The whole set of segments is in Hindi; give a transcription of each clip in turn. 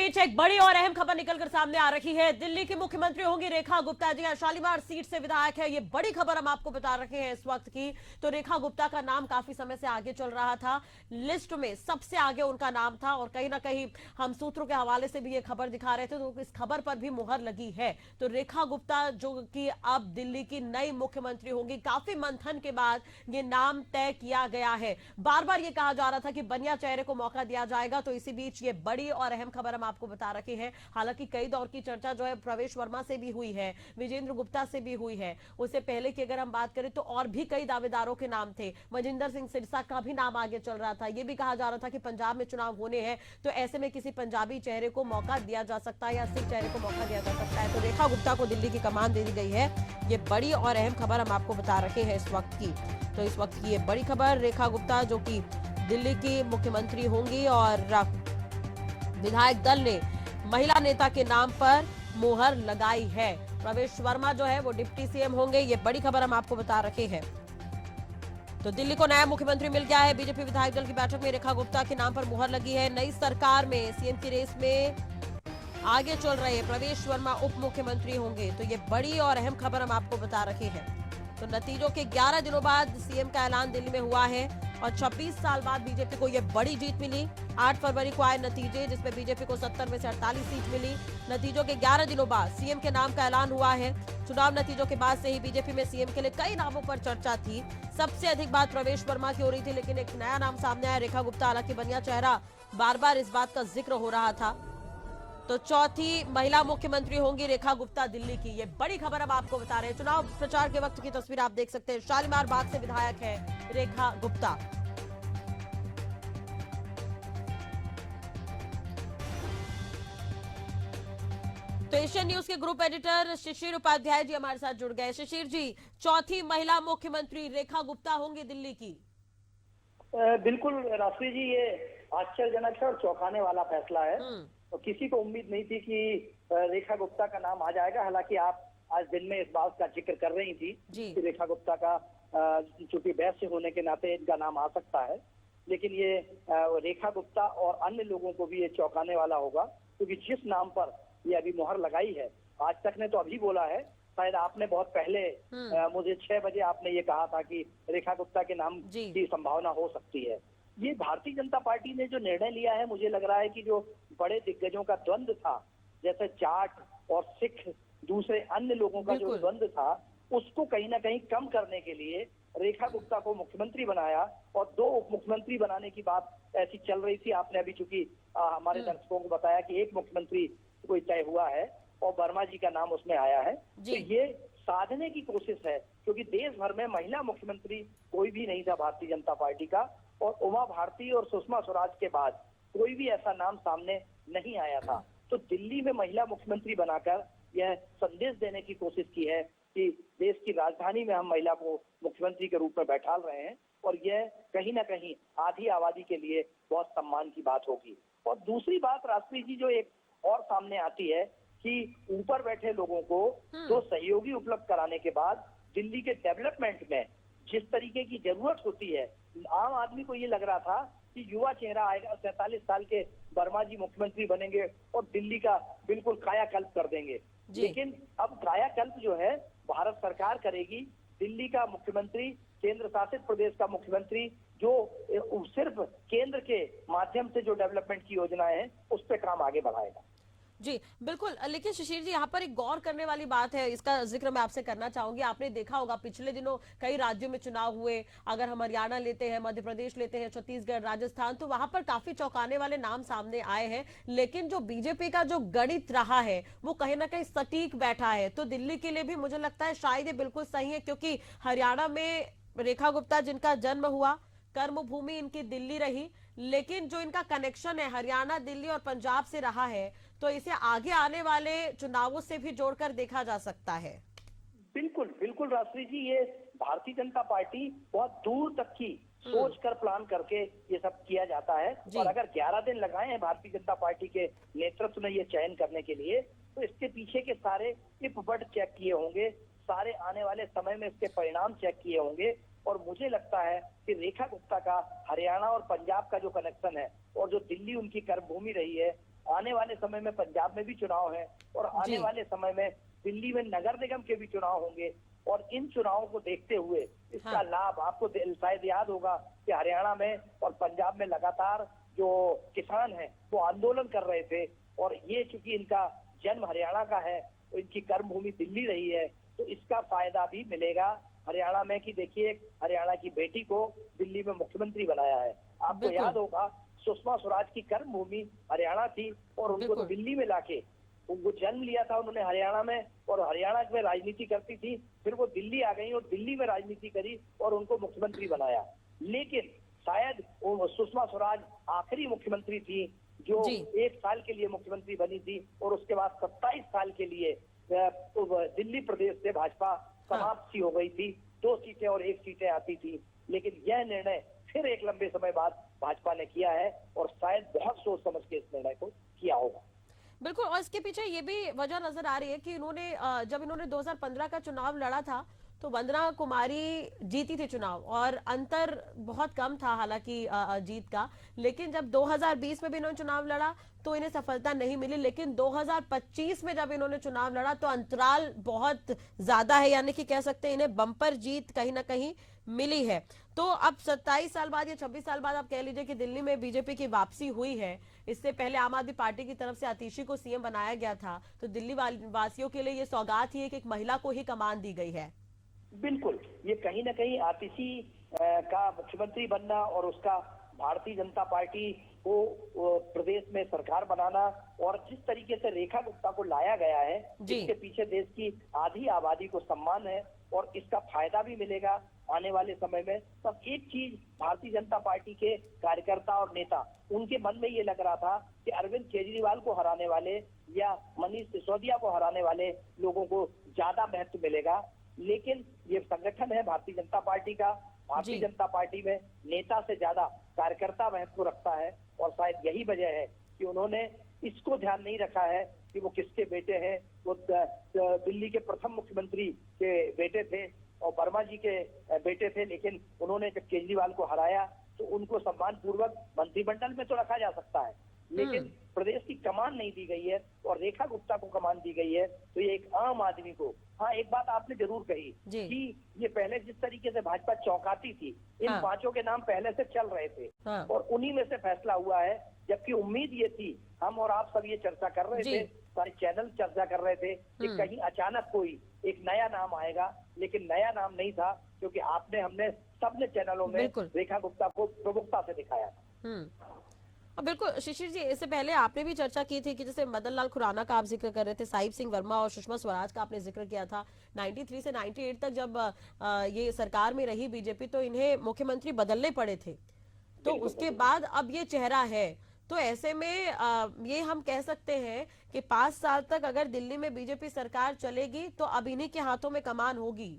बीच एक बड़ी और अहम खबर निकलकर सामने आ रही है। दिल्ली की मुख्यमंत्री होंगी रेखा गुप्ता जी, शालीमार सीट से विधायक है। ये बड़ी खबर हम आपको बता रहे हैं इस वक्त की। तो रेखा गुप्ता का नाम काफी समय से आगे चल रहा था, लिस्ट में सबसे आगे उनका नाम था और कहीं ना कहीं हम सूत्रों के हवाले से भी ये खबर दिखा रहे थे, तो इस खबर पर भी मुहर लगी है। तो रेखा गुप्ता जो कि अब दिल्ली की नई मुख्यमंत्री होंगी, काफी मंथन के बाद ये नाम तय किया गया है। बार बार ये कहा जा रहा था कि बनिया चेहरे को मौका दिया जाएगा, तो इसी बीच ये बड़ी और अहम खबर हम आपको बता रखे हैं। हालांकि कई दौर की चर्चा जो है प्रवेश वर्मा से भी हुई है, विजेंद्र गुप्ता से भी हुई है। उससे पहले की अगर हम बात करें तो और भी कई दावेदारों के नाम थे। मजिंदर सिंह सिरसा का भी नाम आगे चल रहा था। यह भी कहा जा रहा था कि पंजाब में चुनाव होने हैं, तो ऐसे में किसी पंजाबी चेहरे को मौका दिया जा सकता है या सिख चेहरे को मौका दिया जा सकता है। तो रेखा गुप्ता को दिल्ली की कमान दे दी गई है। ये बड़ी और अहम खबर हम आपको बता रखे हैं इस वक्त की। तो इस वक्त की ये बड़ी खबर, रेखा गुप्ता जो कि दिल्ली की मुख्यमंत्री होंगी और विधायक दल ने महिला नेता के नाम पर मुहर लगाई है। प्रवेश वर्मा जो है वो डिप्टी सीएम होंगे। ये बड़ी खबर हम आपको बता रखे हैं। तो दिल्ली को नया मुख्यमंत्री मिल गया है। बीजेपी विधायक दल की बैठक में रेखा गुप्ता के नाम पर मुहर लगी है। नई सरकार में सीएम की रेस में आगे चल रहे हैं प्रवेश वर्मा उप मुख्यमंत्री होंगे। तो ये बड़ी और अहम खबर हम आपको बता रखे हैं। तो नतीजों के 11 दिनों बाद सीएम का ऐलान दिल्ली में हुआ है और 26 साल बाद बीजेपी को यह बड़ी जीत मिली। 8 फरवरी को आए नतीजे, जिसमें बीजेपी को 70 में से 48 सीट मिली। नतीजों के 11 दिनों बाद सीएम के नाम का ऐलान हुआ है। चुनाव नतीजों के बाद से ही बीजेपी में सीएम के लिए कई नामों पर चर्चा थी। सबसे अधिक बात प्रवेश वर्मा की हो रही थी, लेकिन एक नया नाम सामने आया, रेखा गुप्ता। हालांकि बनिया चेहरा, बार बार इस बात का जिक्र हो रहा था। तो चौथी महिला मुख्यमंत्री होंगी रेखा गुप्ता दिल्ली की। ये बड़ी खबर अब आपको बता रहे हैं। चुनाव प्रचार के वक्त की तस्वीर आप देख सकते हैं। शालीमार बाग से विधायक है रेखा गुप्ता। तो एशियन न्यूज के ग्रुप एडिटर शिशिर उपाध्याय जी हमारे साथ जुड़ गए। शिशिर जी, चौथी महिला मुख्यमंत्री रेखा गुप्ता होंगी दिल्ली की। बिल्कुल राष्ट्रीय जी, ये आश्चर्यजनक है और चौंकाने वाला फैसला है। तो किसी को उम्मीद नहीं थी कि रेखा गुप्ता का नाम आ जाएगा। हालांकि आप आज दिन में इस बात का जिक्र कर रही थी कि रेखा गुप्ता का चूंकि वैश्य होने के नाते इनका नाम आ सकता है, लेकिन ये रेखा गुप्ता और अन्य लोगों को भी ये चौंकाने वाला होगा, क्योंकि जिस नाम पर ये अभी मुहर लगाई है, आज तक ने तो अभी बोला है, शायद आपने बहुत पहले मुझे 6 बजे आपने ये कहा था कि रेखा गुप्ता के नाम की संभावना हो सकती है। ये भारतीय जनता पार्टी ने जो निर्णय लिया है, मुझे लग रहा है कि जो बड़े दिग्गजों का द्वंद्व था, जैसे जाट और सिख, दूसरे अन्य लोगों का जो द्वंद्व था, उसको कहीं ना कहीं कम करने के लिए रेखा गुप्ता को मुख्यमंत्री बनाया और 2 उप मुख्यमंत्री बनाने की बात ऐसी चल रही थी। आपने अभी चूंकि हमारे दर्शकों को बताया कि एक मुख्यमंत्री कोई तय हुआ है और वर्मा जी का नाम उसमें आया है। तो ये साधने की कोशिश है, क्योंकि देश भर में महिला मुख्यमंत्री कोई भी नहीं था भारतीय जनता पार्टी का, और उमा भारती और सुषमा स्वराज के बाद कोई भी ऐसा नाम सामने नहीं आया था। तो दिल्ली में महिला मुख्यमंत्री बनाकर यह संदेश देने की कोशिश की है कि देश की राजधानी में हम महिला को मुख्यमंत्री के रूप में बैठाल रहे हैं, और यह कहीं ना कहीं आधी आबादी के लिए बहुत सम्मान की बात होगी। और दूसरी बात राष्ट्रीय जी जो एक और सामने आती है कि ऊपर बैठे लोगों को जो सहयोगी उपलब्ध कराने के बाद दिल्ली के डेवलपमेंट में जिस तरीके की जरूरत होती है, आम आदमी को ये लग रहा था कि युवा चेहरा आएगा, 47 साल के वर्मा जी मुख्यमंत्री बनेंगे और दिल्ली का बिल्कुल कायाकल्प कर देंगे। लेकिन अब कायाकल्प जो है भारत सरकार करेगी। दिल्ली का मुख्यमंत्री, केंद्र शासित प्रदेश का मुख्यमंत्री, जो सिर्फ केंद्र के माध्यम से जो डेवलपमेंट की योजनाएं हैं उस पर काम आगे बढ़ाएगा। जी बिल्कुल। लेकिन शिशिर जी, यहाँ पर एक गौर करने वाली बात है, इसका जिक्र मैं आपसे करना चाहूंगी। आपने देखा होगा पिछले दिनों कई राज्यों में चुनाव हुए। अगर हम हरियाणा लेते हैं, मध्य प्रदेश लेते हैं, छत्तीसगढ़, राजस्थान, तो वहां पर काफी चौंकाने वाले नाम सामने आए हैं। लेकिन जो बीजेपी का जो गणित रहा है वो कहीं ना कहीं सटीक बैठा है। तो दिल्ली के लिए भी मुझे लगता है शायद ये बिल्कुल सही है, क्योंकि हरियाणा में रेखा गुप्ता जिनका जन्म हुआ, कर्म भूमि इनकी दिल्ली रही, लेकिन जो इनका कनेक्शन है हरियाणा, दिल्ली और पंजाब से रहा है, तो इसे आगे आने वाले चुनावों से भी जोड़कर देखा जा सकता है। बिल्कुल बिल्कुल राष्ट्रीय जी, ये भारतीय जनता पार्टी बहुत दूर तक की सोच कर प्लान करके ये सब किया जाता है। और अगर 11 दिन लगाए हैं भारतीय जनता पार्टी के नेतृत्व में ये चयन करने के लिए, तो इसके पीछे के सारे इफ-बट चेक किए होंगे, सारे आने वाले समय में इसके परिणाम चेक किए होंगे। और मुझे लगता है कि रेखा गुप्ता का हरियाणा और पंजाब का जो कनेक्शन है और जो दिल्ली उनकी कर्मभूमि रही है, आने वाले समय में पंजाब में भी चुनाव है और आने जी। वाले समय में दिल्ली में नगर निगम के भी चुनाव होंगे। और इन चुनावों को देखते हुए इसका हाँ। लाभ आपको शायद याद होगा कि हरियाणा में और पंजाब में लगातार जो किसान हैं वो आंदोलन कर रहे थे, और ये चूंकि इनका जन्म हरियाणा का है तो इनकी कर्म भूमि दिल्ली रही है, तो इसका फायदा भी मिलेगा हरियाणा में। कि देखिए, हरियाणा की बेटी को दिल्ली में मुख्यमंत्री बनाया है। आपको बिल्कुल। याद होगा सुषमा स्वराज की कर्म भूमि हरियाणा थी और उनको तो बिल्कुल। दिल्ली में लाके उनको जन्म लिया था उन्होंने हरियाणा में, और हरियाणा में राजनीति करती थी, फिर वो दिल्ली आ गई और दिल्ली में राजनीति करी और उनको मुख्यमंत्री बनाया। लेकिन शायद सुषमा स्वराज आखिरी मुख्यमंत्री थी जो जी। 1 साल के लिए मुख्यमंत्री बनी थी, और उसके बाद 27 साल के लिए दिल्ली प्रदेश से भाजपा समाप्त सी हो गई थी। 2 सीटें और 1 सीटें आती थी। लेकिन यह निर्णय फिर एक लंबे समय बाद भाजपा ने किया है, और शायद बहुत सोच समझ के इस निर्णय को किया होगा। बिल्कुल, और इसके पीछे ये भी वजह नजर आ रही है कि इन्होंने जब इन्होंने 2015 का चुनाव लड़ा था तो वंदना कुमारी जीती थी चुनाव, और अंतर बहुत कम था हालांकि जीत का। लेकिन जब 2020 में भी इन्होंने चुनाव लड़ा तो इन्हें सफलता नहीं मिली, लेकिन 2025 में जब इन्होंने चुनाव लड़ा तो अंतराल बहुत ज्यादा है, यानी कि कह सकते हैं इन्हें बम्पर जीत कहीं ना कहीं मिली है। तो अब 27 साल बाद या 26 साल बाद आप कह लीजिए कि दिल्ली में बीजेपी की वापसी हुई है। इससे पहले आम आदमी पार्टी की तरफ से आतिशी को सीएम बनाया गया था, तो दिल्ली वासियों के लिए ये सौगात ही है कि एक महिला को ही कमान दी गई है। बिल्कुल, ये कहीं ना कहीं आतिशी का मुख्यमंत्री बनना और उसका भारतीय जनता पार्टी को प्रदेश में सरकार बनाना, और जिस तरीके से रेखा गुप्ता को लाया गया है, इसके पीछे देश की आधी आबादी को सम्मान है और इसका फायदा भी मिलेगा आने वाले समय में। तब एक चीज भारतीय जनता पार्टी के कार्यकर्ता और नेता, उनके मन में ये लग रहा था कि अरविंद केजरीवाल को हराने वाले या मनीष सिसोदिया को हराने वाले लोगों को ज्यादा महत्व मिलेगा। लेकिन ये संगठन है भारतीय जनता पार्टी का, भारतीय जनता पार्टी में नेता से ज्यादा कार्यकर्ता महत्व रखता है, और शायद यही वजह है कि उन्होंने इसको ध्यान नहीं रखा है कि वो किसके बेटे हैं। वो दिल्ली के प्रथम मुख्यमंत्री के बेटे थे और वर्मा जी के बेटे थे, लेकिन उन्होंने जब केजरीवाल को हराया तो उनको सम्मान पूर्वक मंत्रिमंडल में तो रखा जा सकता है, लेकिन प्रदेश की कमान नहीं दी गई है और रेखा गुप्ता को कमान दी गई है। तो ये एक आम आदमी को, हाँ एक बात आपने जरूर कही कि ये पहले जिस तरीके से भाजपा चौंकाती थी, इन 5 के नाम पहले से चल रहे थे और उन्हीं में से फैसला हुआ है। जबकि उम्मीद ये थी, हम और आप सब ये चर्चा कर रहे थे, सारे चैनल चर्चा कर रहे थे कि कहीं अचानक कोई एक नया नाम आएगा, लेकिन नया नाम नहीं था, क्योंकि आपने हमने सबने चैनलों में रेखा गुप्ता को प्रमुखता से दिखाया था। बिल्कुल शिशिर जी, इससे पहले आपने भी चर्चा की थी कि जैसे मदन लाल खुराना का आप जिक्र कर रहे थे, साहिब सिंह वर्मा और सुषमा स्वराज का आपने जिक्र किया था। 93 से 98 तक जब ये सरकार में रही बीजेपी तो इन्हें मुख्यमंत्री बदलने पड़े थे, तो उसके बाद अब ये चेहरा है। तो ऐसे में ये हम कह सकते हैं कि 5 साल तक अगर दिल्ली में बीजेपी सरकार चलेगी तो अब इन्हीं के हाथों में कमान होगी।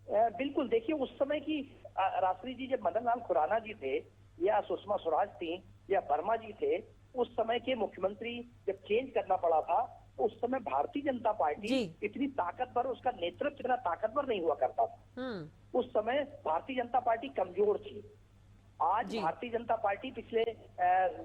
बिल्कुल, देखिए उस समय की रात्रि जी, जब मदन लाल खुराना जी थे या सुषमा स्वराज थी या वर्मा जी थे, उस समय के मुख्यमंत्री जब चेंज करना पड़ा था, उस समय भारतीय जनता पार्टी इतनी ताकतवर, उसका नेतृत्व इतना ताकतवर नहीं हुआ करता था। उस समय भारतीय जनता पार्टी कमजोर थी। आज भारतीय जनता पार्टी पिछले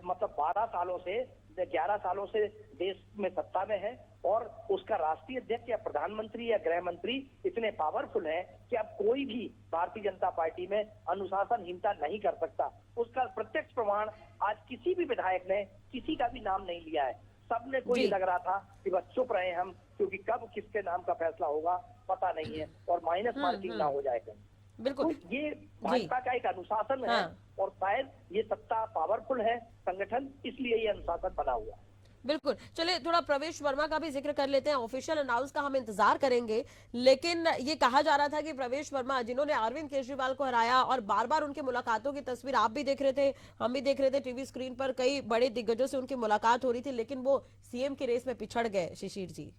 मतलब 12 सालों से 11 सालों से देश में सत्ता में है, और उसका राष्ट्रीय अध्यक्ष या प्रधानमंत्री या गृह मंत्री इतने पावरफुल हैं कि अब कोई भी भारतीय जनता पार्टी में अनुशासनहीनता नहीं कर सकता। उसका प्रत्यक्ष प्रमाण आज किसी भी विधायक ने किसी का भी नाम नहीं लिया है। सबने को ये लग रहा था कि बस चुप रहे हम, क्योंकि कब किसके नाम का फैसला होगा पता नहीं है और माइनस मार्किंग ना हो जाए कहीं। बिल्कुल, तो ये भाजपा का एक अनुशासन है, और शायद ये सत्ता पावरफुल है संगठन, इसलिए ये अनुशासन बना हुआ है। बिल्कुल, चलिए थोड़ा प्रवेश वर्मा का भी जिक्र कर लेते हैं। ऑफिशियल अनाउंस का हम इंतजार करेंगे, लेकिन ये कहा जा रहा था कि प्रवेश वर्मा जिन्होंने अरविंद केजरीवाल को हराया और बार बार उनकी मुलाकातों की तस्वीर आप भी देख रहे थे, हम भी देख रहे थे टीवी स्क्रीन पर, कई बड़े दिग्गजों से उनकी मुलाकात हो रही थी, लेकिन वो सीएम की रेस में पिछड़ गए। शिशिर जी,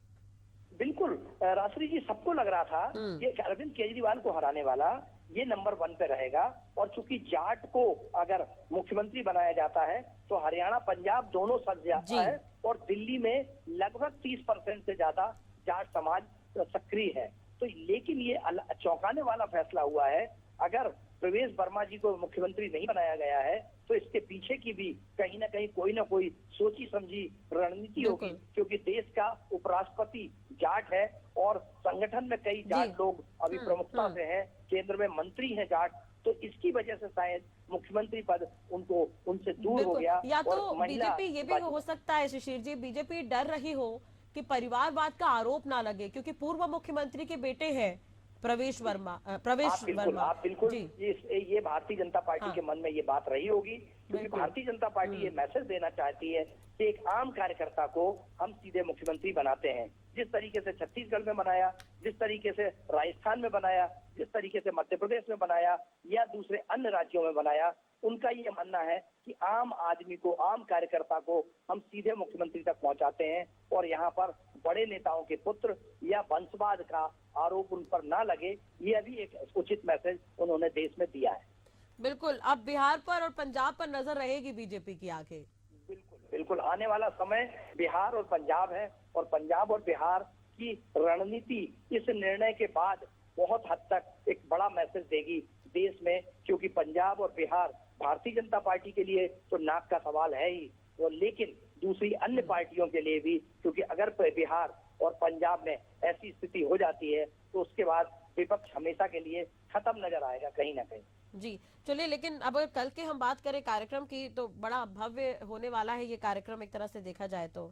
बिल्कुल रात्रि जी, सबको लग रहा था कि अरविंद केजरीवाल को हराने वाला ये नंबर 1 पे रहेगा, और चूंकि जाट को अगर मुख्यमंत्री बनाया जाता है तो हरियाणा पंजाब दोनों सज जाता है, और दिल्ली में लगभग 30% से ज्यादा जाट समाज सक्रिय है। तो लेकिन ये चौंकाने वाला फैसला हुआ है। अगर प्रवेश वर्मा जी को मुख्यमंत्री नहीं बनाया गया है तो इसके पीछे की भी कहीं ना कहीं कोई ना कोई सोची समझी रणनीति होगी, क्योंकि देश का उपराष्ट्रपति जाट है और संगठन में कई जाट लोग अभी प्रमुखता से हैं, केंद्र में मंत्री हैं जाट, तो इसकी वजह से शायद मुख्यमंत्री पद उनसे दूर हो गया। या तो बीजेपी ये भी हो सकता है शिशिर जी, बीजेपी डर रही हो कि परिवारवाद का आरोप ना लगे, क्योंकि पूर्व मुख्यमंत्री के बेटे हैं प्रवेश वर्मा। आप बिल्कुल ये भारतीय जनता पार्टी के मन में ये बात रही होगी, क्योंकि भारतीय जनता पार्टी ये मैसेज देना चाहती है कि एक आम कार्यकर्ता को हम सीधे मुख्यमंत्री बनाते हैं। जिस तरीके से छत्तीसगढ़ में बनाया, जिस तरीके से राजस्थान में बनाया, जिस तरीके से मध्य प्रदेश में बनाया या दूसरे अन्य राज्यों में बनाया, उनका ये मानना है कि आम आदमी को, आम कार्यकर्ता को हम सीधे मुख्यमंत्री तक पहुंचाते हैं और यहाँ पर बड़े नेताओं के पुत्र या वंशवाद का आरोप उन पर ना लगे, यह भी एक उचित मैसेज उन्होंने देश में दिया है। बिल्कुल, अब बिहार पर और पंजाब पर नजर रहेगी बीजेपी की आगे। बिल्कुल आने वाला समय बिहार और पंजाब है, और पंजाब और बिहार की रणनीति इस निर्णय के बाद बहुत हद तक एक बड़ा मैसेज देगी देश में, क्योंकि पंजाब और बिहार भारतीय जनता पार्टी के लिए तो नाक का सवाल है ही, और लेकिन दूसरी अन्य पार्टियों के लिए भी, क्योंकि अगर बिहार और पंजाब में ऐसी स्थिति हो जाती है तो उसके बाद विपक्ष हमेशा के लिए खत्म नजर आएगा कहीं ना कहीं। जी चलिए, लेकिन अब अगर कल की हम बात करें कार्यक्रम की, तो बड़ा भव्य होने वाला है ये कार्यक्रम एक तरह से देखा जाए तो।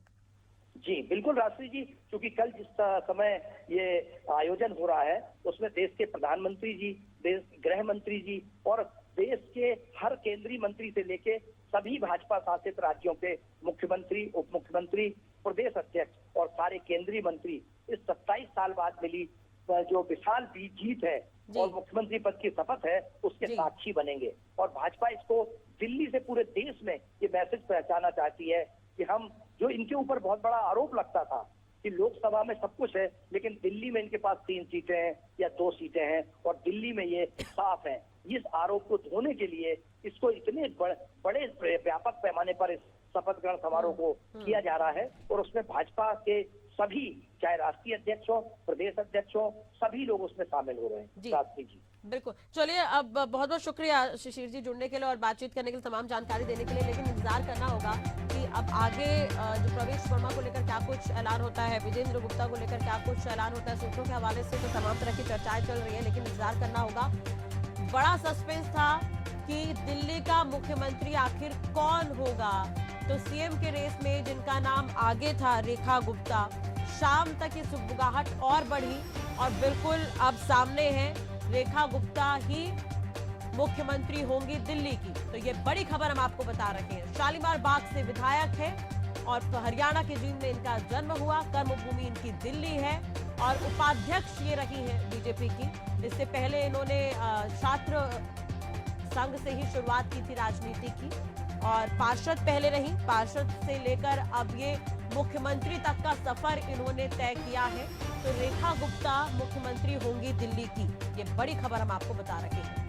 जी बिल्कुल राष्ट्रीय जी, क्योंकि कल जिस समय ये आयोजन हो रहा है उसमें देश के प्रधानमंत्री जी, देश गृह मंत्री जी और देश के हर केंद्रीय मंत्री से लेके सभी भाजपा शासित राज्यों के मुख्यमंत्री, उप मुख्यमंत्री, प्रदेश अध्यक्ष और सारे केंद्रीय मंत्री इस 27 साल बाद मिली जो विशाल जीत है और मुख्यमंत्री पद की शपथ है उसके साक्षी बनेंगे। और भाजपा इसको दिल्ली से पूरे देश में ये मैसेज पहुंचाना चाहती है कि हम, जो इनके ऊपर बहुत बड़ा आरोप लगता था कि लोकसभा में सब कुछ है लेकिन दिल्ली में इनके पास 3 सीटें हैं या 2 सीटें हैं और दिल्ली में ये साफ है, इस आरोप को धोने के लिए इसको इतने बड़े व्यापक पैमाने पर इस शपथ ग्रहण समारोह को किया जा रहा है और उसमें भाजपा के सभी, चाहे राष्ट्रीय अध्यक्ष हो, प्रदेश अध्यक्ष हो, सभी लोग उसमें शामिल हो रहे हैं। राष्ट्रीय जी बिल्कुल, चलिए अब बहुत बहुत शुक्रिया शिशिर जी जुड़ने के लिए और बातचीत करने के लिए, तमाम जानकारी देने के लिए। लेकिन इंतजार करना होगा कि अब आगे जो प्रवेश वर्मा को लेकर क्या कुछ ऐलान होता है, विजेंद्र गुप्ता को लेकर क्या कुछ ऐलान होता है, सूत्रों के हवाले से तो तमाम तरह की चर्चाएं चल रही है, लेकिन इंतजार करना होगा। बड़ा सस्पेंस था कि दिल्ली का मुख्यमंत्री आखिर कौन होगा, तो सीएम के रेस में जिनका नाम आगे था रेखा गुप्ता, शाम तक ये सुगबुगाहट और बढ़ी और बिल्कुल अब सामने है रेखा गुप्ता ही मुख्यमंत्री होंगी दिल्ली की। तो ये बड़ी खबर हम आपको बता रहे हैं। शालीमार बाग से विधायक है और हरियाणा के जींद में इनका जन्म हुआ, कर्मभूमि इनकी दिल्ली है और उपाध्यक्ष ये रही है बीजेपी की। इससे पहले इन्होंने छात्र संघ से ही शुरुआत की थी राजनीति की और पार्षद पहले रही, पार्षद से लेकर अब ये मुख्यमंत्री तक का सफर इन्होंने तय किया है। तो रेखा गुप्ता मुख्यमंत्री होंगी दिल्ली की, ये बड़ी खबर हम आपको बता रहे हैं।